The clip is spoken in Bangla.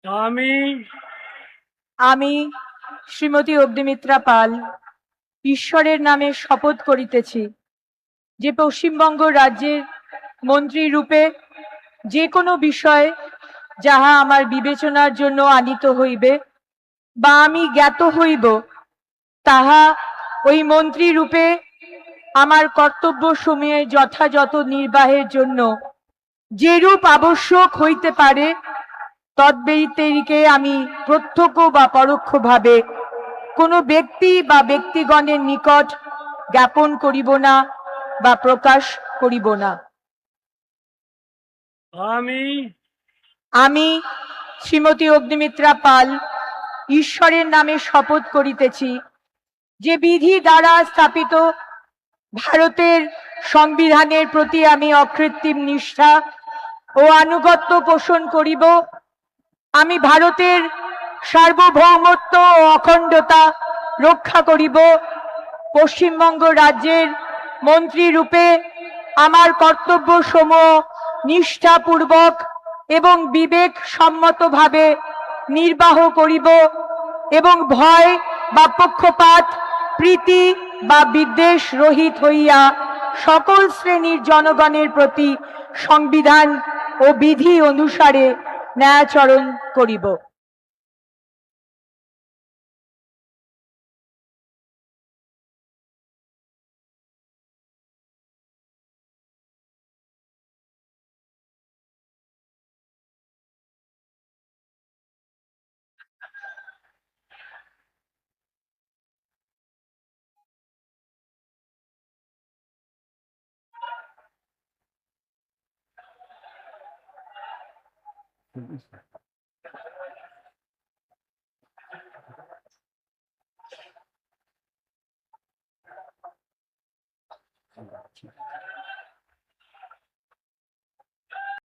আমি আমি শ্রীমতী অগ্নিমিত্রা পাল ঈশ্বরের নামে শপথ করিতেছি যে পশ্চিমবঙ্গ রাজ্যের মন্ত্রী রূপে যে কোনো বিষয় যাহা আমার বিবেচনার জন্য আনিত হইবে বা আমি জ্ঞাত হইব, তাহা ওই মন্ত্রী রূপে আমার কর্তব্য সমূহে যথাযথ নির্বাহের জন্য যেরূপ আবশ্যক হইতে পারে তদ্ব্যতিরিকে আমি প্রত্যক্ষ বা পরোক্ষভাবে কোনো ব্যক্তি বা ব্যক্তিগণের নিকট জ্ঞাপন করিব না বা প্রকাশ করিব না। আমি আমি শ্রীমতী অগ্নিমিত্রা পাল ঈশ্বরের নামে শপথ করিতেছি যে বিধি দ্বারা স্থাপিত ভারতের সংবিধানের প্রতি আমি অকৃত্রিম নিষ্ঠা ও আনুগত্য পোষণ করিব। আমি ভারতের সার্বভৌমত্ব ও অখণ্ডতা রক্ষা করিব। পশ্চিমবঙ্গ রাজ্যের মন্ত্রী রূপে আমার কর্তব্য সমূহ নিষ্ঠাপূর্বক এবং বিবেক সম্মতভাবে নির্বাহ করিব এবং ভয় বা পক্ষপাত, প্রীতি বা বিদ্বেষ রহিত হইয়া সকল শ্রেণীর জনগণের প্রতি সংবিধান ও বিধি অনুসারে ন্যায়াচরণ করিব।